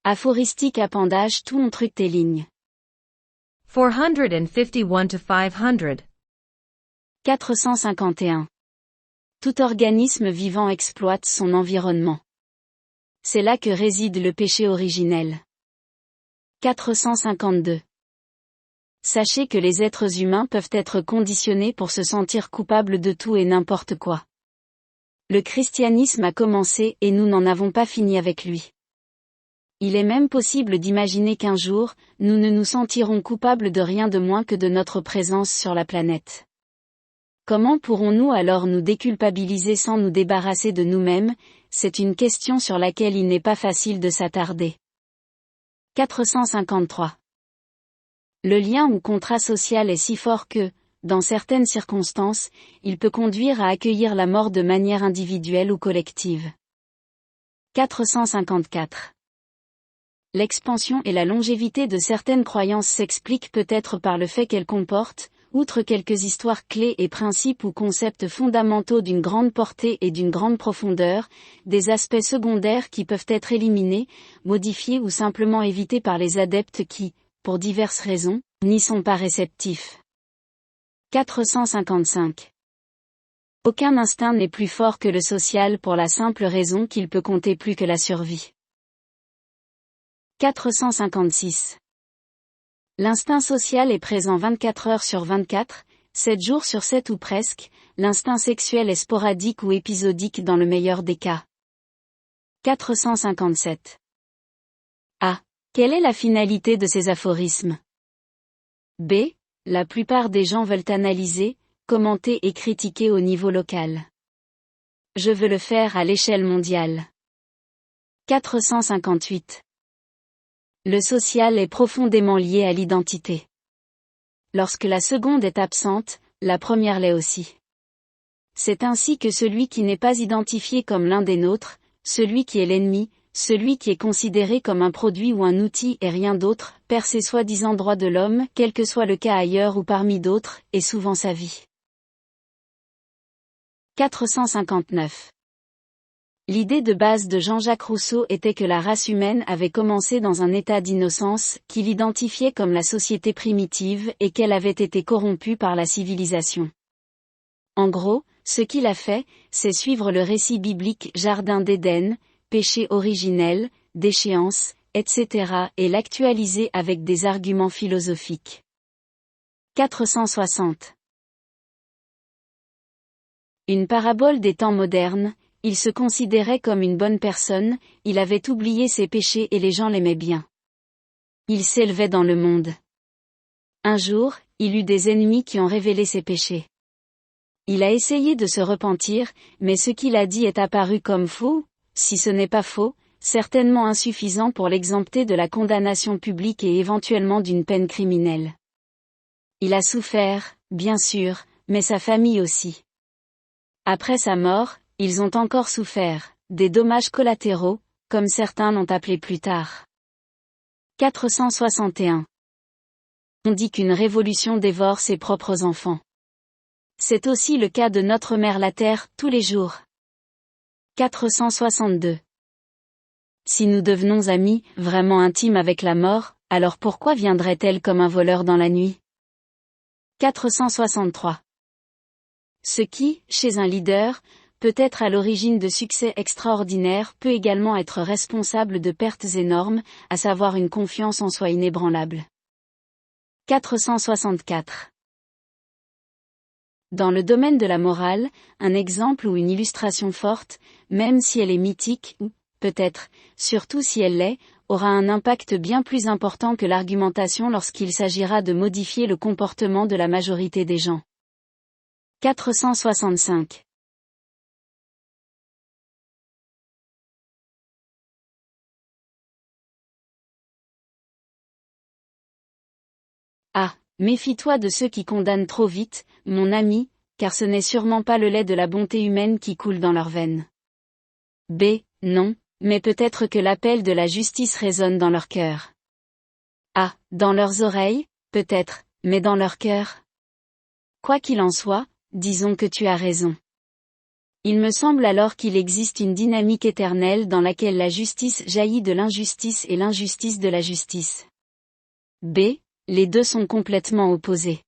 Aphoristique appendage tout on truc tes lignes. 451 to 500. 451. Tout organisme vivant exploite son environnement. C'est là que réside le péché originel. 452. Sachez que les êtres humains peuvent être conditionnés pour se sentir coupables de tout et n'importe quoi. Le christianisme a commencé et nous n'en avons pas fini avec lui. Il est même possible d'imaginer qu'un jour, nous ne nous sentirons coupables de rien de moins que de notre présence sur la planète. Comment pourrons-nous alors nous déculpabiliser sans nous débarrasser de nous-mêmes? C'est une question sur laquelle il n'est pas facile de s'attarder. 453. Le lien ou contrat social est si fort que, dans certaines circonstances, il peut conduire à accueillir la mort de manière individuelle ou collective. 454. L'expansion et la longévité de certaines croyances s'expliquent peut-être par le fait qu'elles comportent, outre quelques histoires clés et principes ou concepts fondamentaux d'une grande portée et d'une grande profondeur, des aspects secondaires qui peuvent être éliminés, modifiés ou simplement évités par les adeptes qui, pour diverses raisons, n'y sont pas réceptifs. 455. Aucun instinct n'est plus fort que le social pour la simple raison qu'il peut compter plus que la survie. 456. L'instinct social est présent 24 heures sur 24, 7 jours sur 7 ou presque, l'instinct sexuel est sporadique ou épisodique dans le meilleur des cas. 457. A. Quelle est la finalité de ces aphorismes? B. La plupart des gens veulent analyser, commenter et critiquer au niveau local. Je veux le faire à l'échelle mondiale. 458. Le social est profondément lié à l'identité. Lorsque la seconde est absente, la première l'est aussi. C'est ainsi que celui qui n'est pas identifié comme l'un des nôtres, celui qui est l'ennemi, celui qui est considéré comme un produit ou un outil et rien d'autre, perd ses soi-disant droits de l'homme, quel que soit le cas ailleurs ou parmi d'autres, et souvent sa vie. 459. L'idée de base de Jean-Jacques Rousseau était que la race humaine avait commencé dans un état d'innocence, qu'il identifiait comme la société primitive et qu'elle avait été corrompue par la civilisation. En gros, ce qu'il a fait, c'est suivre le récit biblique Jardin d'Éden, péché originel, déchéance, etc. et l'actualiser avec des arguments philosophiques. 460. Une parabole des temps modernes. Il se considérait comme une bonne personne, il avait oublié ses péchés et les gens l'aimaient bien. Il s'élevait dans le monde. Un jour, il eut des ennemis qui ont révélé ses péchés. Il a essayé de se repentir, mais ce qu'il a dit est apparu comme faux, si ce n'est pas faux, certainement insuffisant pour l'exempter de la condamnation publique et éventuellement d'une peine criminelle. Il a souffert, bien sûr, mais sa famille aussi. Après sa mort, ils ont encore souffert, des dommages collatéraux, comme certains l'ont appelé plus tard. 461. On dit qu'une révolution dévore ses propres enfants. C'est aussi le cas de notre mère la Terre, tous les jours. 462. Si nous devenons amis, vraiment intimes avec la mort, alors pourquoi viendrait-elle comme un voleur dans la nuit? 463. Ce qui, chez un leader, peut être à l'origine de succès extraordinaires peut également être responsable de pertes énormes, à savoir une confiance en soi inébranlable. 464. Dans le domaine de la morale, un exemple ou une illustration forte, même si elle est mythique, ou, peut-être, surtout si elle l'est, aura un impact bien plus important que l'argumentation lorsqu'il s'agira de modifier le comportement de la majorité des gens. 465. A. Méfie-toi de ceux qui condamnent trop vite, mon ami, car ce n'est sûrement pas le lait de la bonté humaine qui coule dans leurs veines. B. Non, mais peut-être que l'appel de la justice résonne dans leur cœur. A. Dans leurs oreilles, peut-être, mais dans leur cœur. Quoi qu'il en soit, disons que tu as raison. Il me semble alors qu'il existe une dynamique éternelle dans laquelle la justice jaillit de l'injustice et l'injustice de la justice. B. Les deux sont complètement opposés.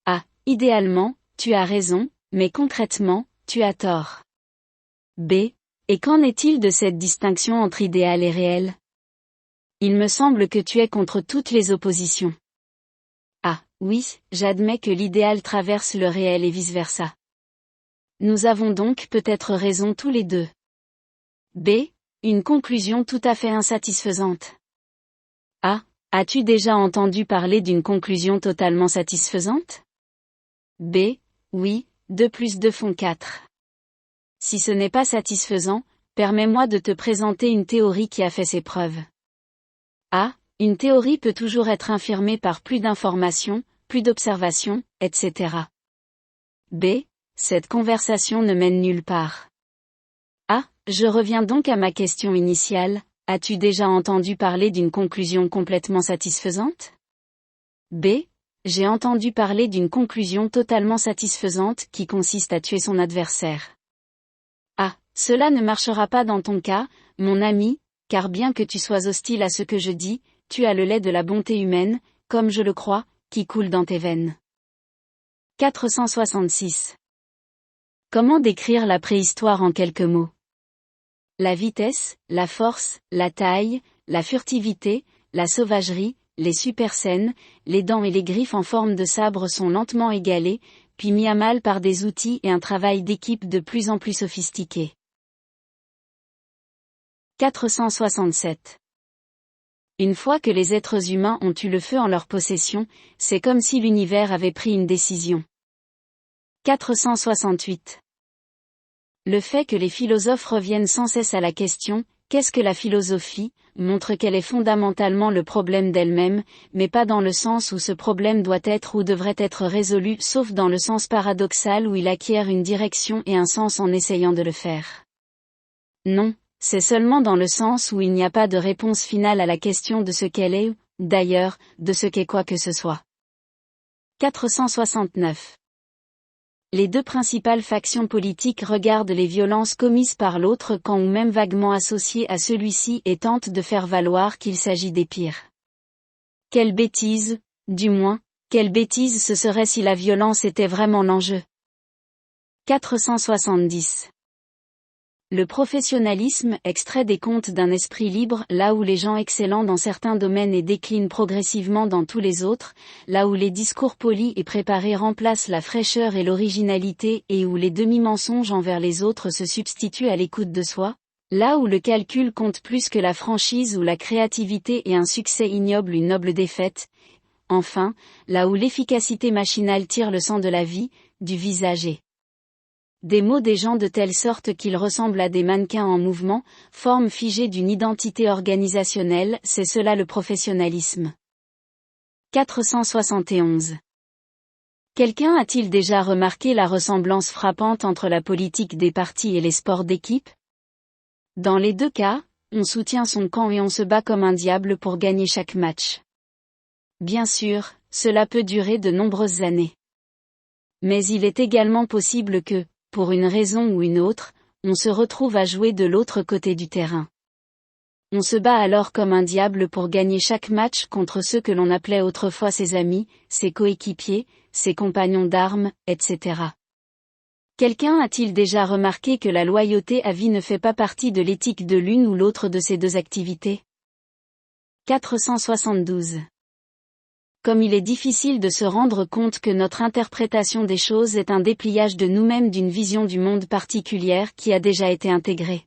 A. Idéalement, tu as raison, mais concrètement, tu as tort. B. Et qu'en est-il de cette distinction entre idéal et réel? Il me semble que tu es contre toutes les oppositions. A. Oui, j'admets que l'idéal traverse le réel et vice-versa. Nous avons donc peut-être raison tous les deux. B. Une conclusion tout à fait insatisfaisante. A. As-tu déjà entendu parler d'une conclusion totalement satisfaisante? B. Oui, 2 plus 2 font 4. Si ce n'est pas satisfaisant, permets-moi de te présenter une théorie qui a fait ses preuves. A. Une théorie peut toujours être infirmée par plus d'informations, plus d'observations, etc. B. Cette conversation ne mène nulle part. A. Je reviens donc à ma question initiale, as-tu déjà entendu parler d'une conclusion complètement satisfaisante? B. J'ai entendu parler d'une conclusion totalement satisfaisante qui consiste à tuer son adversaire. A. Cela ne marchera pas dans ton cas, mon ami, car bien que tu sois hostile à ce que je dis, tu as le lait de la bonté humaine, comme je le crois, qui coule dans tes veines. 466. Comment décrire la préhistoire en quelques mots? La vitesse, la force, la taille, la furtivité, la sauvagerie, les super-scènes, les dents et les griffes en forme de sabre sont lentement égalées, puis mis à mal par des outils et un travail d'équipe de plus en plus sophistiqué. 467. Une fois que les êtres humains ont eu le feu en leur possession, c'est comme si l'univers avait pris une décision. 468. Le fait que les philosophes reviennent sans cesse à la question « Qu'est-ce que la philosophie ?» montre qu'elle est fondamentalement le problème d'elle-même, mais pas dans le sens où ce problème doit être ou devrait être résolu, sauf dans le sens paradoxal où il acquiert une direction et un sens en essayant de le faire. Non, c'est seulement dans le sens où il n'y a pas de réponse finale à la question de ce qu'elle est, ou, d'ailleurs, de ce qu'est quoi que ce soit. 469. Les deux principales factions politiques regardent les violences commises par l'autre camp ou même vaguement associées à celui-ci et tentent de faire valoir qu'il s'agit des pires. Quelle bêtise, du moins, quelle bêtise ce serait si la violence était vraiment l'enjeu. 470. Le professionnalisme extrait des contes d'un esprit libre, là où les gens excellents dans certains domaines et déclinent progressivement dans tous les autres, là où les discours polis et préparés remplacent la fraîcheur et l'originalité et où les demi-mensonges envers les autres se substituent à l'écoute de soi, là où le calcul compte plus que la franchise, où la créativité et un succès ignoble une noble défaite, enfin, là où l'efficacité machinale tire le sang de la vie, du visage et des mots des gens de telle sorte qu'ils ressemblent à des mannequins en mouvement, forme figée d'une identité organisationnelle, c'est cela le professionnalisme. 471. Quelqu'un a-t-il déjà remarqué la ressemblance frappante entre la politique des partis et les sports d'équipe? Dans les deux cas, on soutient son camp et on se bat comme un diable pour gagner chaque match. Bien sûr, cela peut durer de nombreuses années. Mais il est également possible que, pour une raison ou une autre, on se retrouve à jouer de l'autre côté du terrain. On se bat alors comme un diable pour gagner chaque match contre ceux que l'on appelait autrefois ses amis, ses coéquipiers, ses compagnons d'armes, etc. Quelqu'un a-t-il déjà remarqué que la loyauté à vie ne fait pas partie de l'éthique de l'une ou l'autre de ces deux activités? 472. Comme il est difficile de se rendre compte que notre interprétation des choses est un dépliage de nous-mêmes d'une vision du monde particulière qui a déjà été intégrée.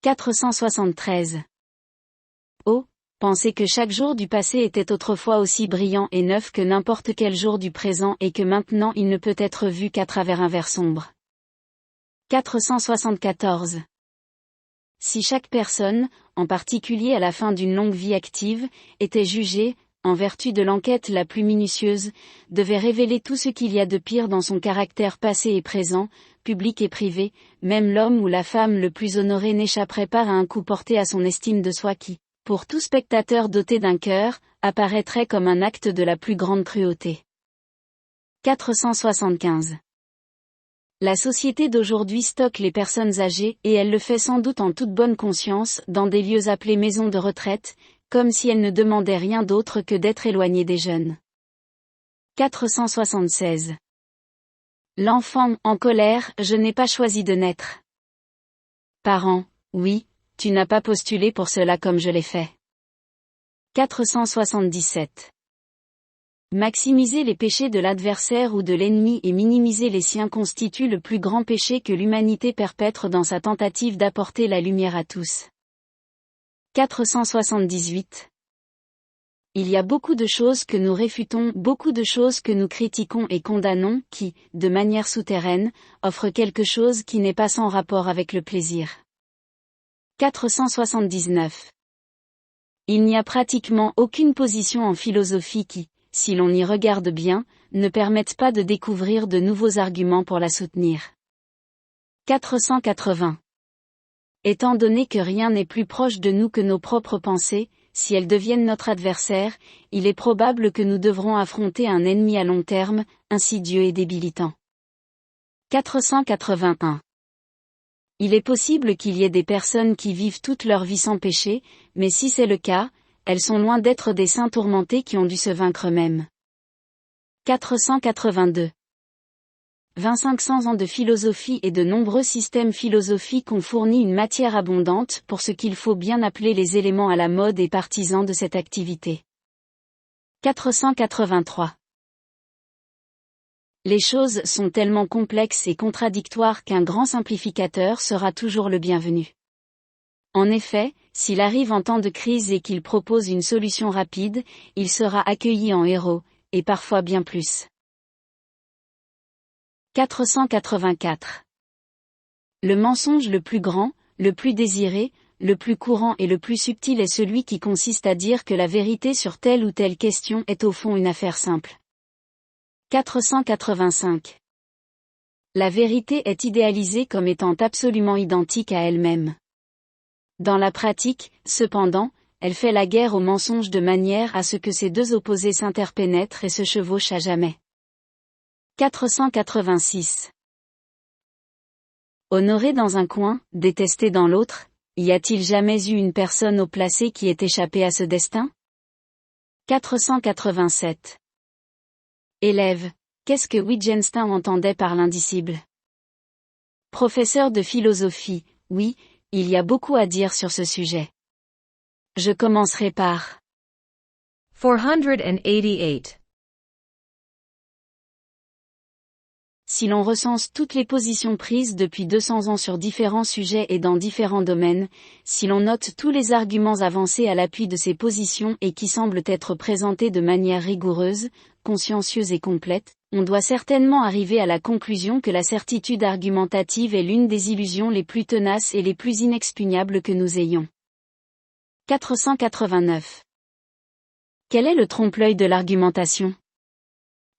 473. Oh, penser que chaque jour du passé était autrefois aussi brillant et neuf que n'importe quel jour du présent et que maintenant il ne peut être vu qu'à travers un verre sombre. 474. Si chaque personne, en particulier à la fin d'une longue vie active, était jugée, en vertu de l'enquête la plus minutieuse, devait révéler tout ce qu'il y a de pire dans son caractère passé et présent, public et privé, même l'homme ou la femme le plus honoré n'échapperait pas à un coup porté à son estime de soi qui, pour tout spectateur doté d'un cœur, apparaîtrait comme un acte de la plus grande cruauté. 475. La société d'aujourd'hui stocke les personnes âgées et elle le fait sans doute en toute bonne conscience dans des lieux appelés maisons de retraite, comme si elle ne demandait rien d'autre que d'être éloignée des jeunes. 476. L'enfant, en colère, je n'ai pas choisi de naître. Parents, oui, tu n'as pas postulé pour cela comme je l'ai fait. 477. Maximiser les péchés de l'adversaire ou de l'ennemi et minimiser les siens constitue le plus grand péché que l'humanité perpètre dans sa tentative d'apporter la lumière à tous. 478. Il y a beaucoup de choses que nous réfutons, beaucoup de choses que nous critiquons et condamnons, qui, de manière souterraine, offrent quelque chose qui n'est pas sans rapport avec le plaisir. 479. Il n'y a pratiquement aucune position en philosophie qui, si l'on y regarde bien, ne permette pas de découvrir de nouveaux arguments pour la soutenir. 480. Étant donné que rien n'est plus proche de nous que nos propres pensées, si elles deviennent notre adversaire, il est probable que nous devrons affronter un ennemi à long terme, insidieux et débilitant. 481. Il est possible qu'il y ait des personnes qui vivent toute leur vie sans péché, mais si c'est le cas, elles sont loin d'être des saints tourmentés qui ont dû se vaincre eux-mêmes. 482. 2500 ans de philosophie et de nombreux systèmes philosophiques ont fourni une matière abondante pour ce qu'il faut bien appeler les éléments à la mode et partisans de cette activité. 483. Les choses sont tellement complexes et contradictoires qu'un grand simplificateur sera toujours le bienvenu. En effet, s'il arrive en temps de crise et qu'il propose une solution rapide, il sera accueilli en héros, et parfois bien plus. 484. Le mensonge le plus grand, le plus désiré, le plus courant et le plus subtil est celui qui consiste à dire que la vérité sur telle ou telle question est au fond une affaire simple. 485. La vérité est idéalisée comme étant absolument identique à elle-même. Dans la pratique, cependant, elle fait la guerre au mensonge de manière à ce que ces deux opposés s'interpénètrent et se chevauchent à jamais. 486. Honoré dans un coin, détesté dans l'autre, y a-t-il jamais eu une personne haut placée qui ait échappé à ce destin? 487. Élève, qu'est-ce que Wittgenstein entendait par l'indicible? Professeur de philosophie, oui, il y a beaucoup à dire sur ce sujet. Je commencerai par 488. Si l'on recense toutes les positions prises depuis 200 ans sur différents sujets et dans différents domaines, si l'on note tous les arguments avancés à l'appui de ces positions et qui semblent être présentés de manière rigoureuse, consciencieuse et complète, on doit certainement arriver à la conclusion que la certitude argumentative est l'une des illusions les plus tenaces et les plus inexpugnables que nous ayons. 489. Quel est le trompe-l'œil de l'argumentation?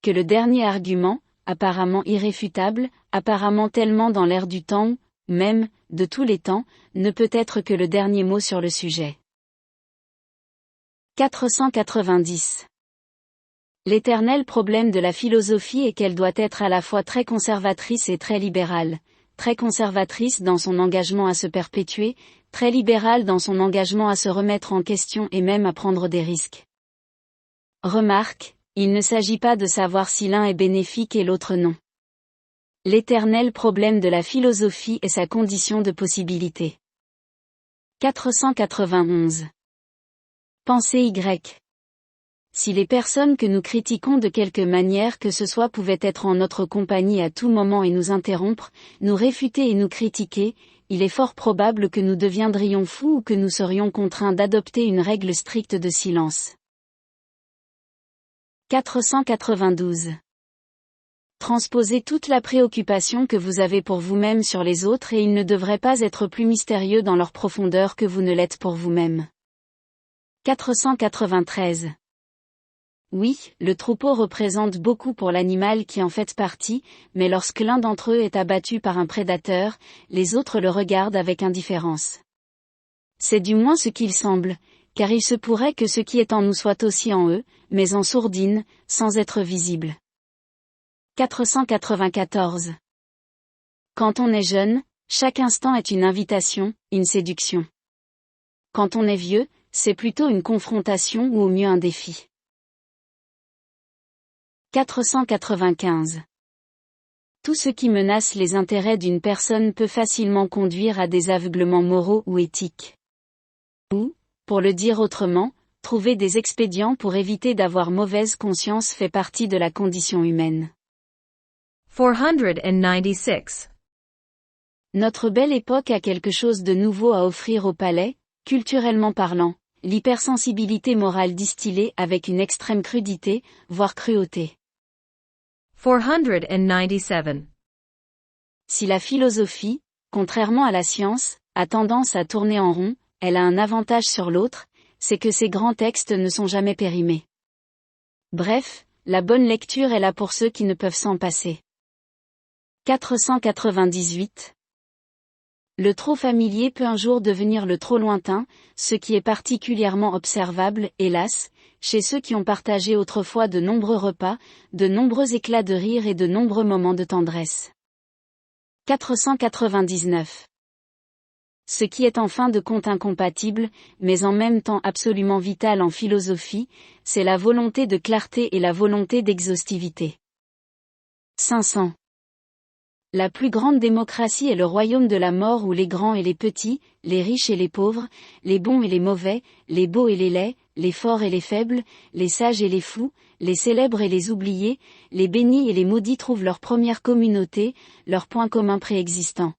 Que le dernier argument, apparemment irréfutable, apparemment tellement dans l'air du temps, même, de tous les temps, ne peut être que le dernier mot sur le sujet. 490. L'éternel problème de la philosophie est qu'elle doit être à la fois très conservatrice et très libérale, très conservatrice dans son engagement à se perpétuer, très libérale dans son engagement à se remettre en question et même à prendre des risques. Remarque, il ne s'agit pas de savoir si l'un est bénéfique et l'autre non. L'éternel problème de la philosophie est sa condition de possibilité. 491. Pensée Y. Si les personnes que nous critiquons de quelque manière que ce soit pouvaient être en notre compagnie à tout moment et nous interrompre, nous réfuter et nous critiquer, il est fort probable que nous deviendrions fous ou que nous serions contraints d'adopter une règle stricte de silence. 492. Transposez toute la préoccupation que vous avez pour vous-même sur les autres et ils ne devraient pas être plus mystérieux dans leur profondeur que vous ne l'êtes pour vous-même. 493. Oui, le troupeau représente beaucoup pour l'animal qui en fait partie, mais lorsque l'un d'entre eux est abattu par un prédateur, les autres le regardent avec indifférence. C'est du moins ce qu'il semble, car il se pourrait que ce qui est en nous soit aussi en eux, mais en sourdine, sans être visible. 494. Quand on est jeune, chaque instant est une invitation, une séduction. Quand on est vieux, c'est plutôt une confrontation ou au mieux un défi. 495. Tout ce qui menace les intérêts d'une personne peut facilement conduire à des aveuglements moraux ou éthiques. Ou, pour le dire autrement, trouver des expédients pour éviter d'avoir mauvaise conscience fait partie de la condition humaine. 496. Notre belle époque a quelque chose de nouveau à offrir au palais, culturellement parlant, l'hypersensibilité morale distillée avec une extrême crudité, voire cruauté. 497. Si la philosophie, contrairement à la science, a tendance à tourner en rond, elle a un avantage sur l'autre, c'est que ses grands textes ne sont jamais périmés. Bref, la bonne lecture est là pour ceux qui ne peuvent s'en passer. 498. Le trop familier peut un jour devenir le trop lointain, ce qui est particulièrement observable, hélas, chez ceux qui ont partagé autrefois de nombreux repas, de nombreux éclats de rire et de nombreux moments de tendresse. 499. Ce qui est en fin de compte incompatible, mais en même temps absolument vital en philosophie, c'est la volonté de clarté et la volonté d'exhaustivité. 500. La plus grande démocratie est le royaume de la mort où les grands et les petits, les riches et les pauvres, les bons et les mauvais, les beaux et les laids, les forts et les faibles, les sages et les fous, les célèbres et les oubliés, les bénis et les maudits trouvent leur première communauté, leur point commun préexistant.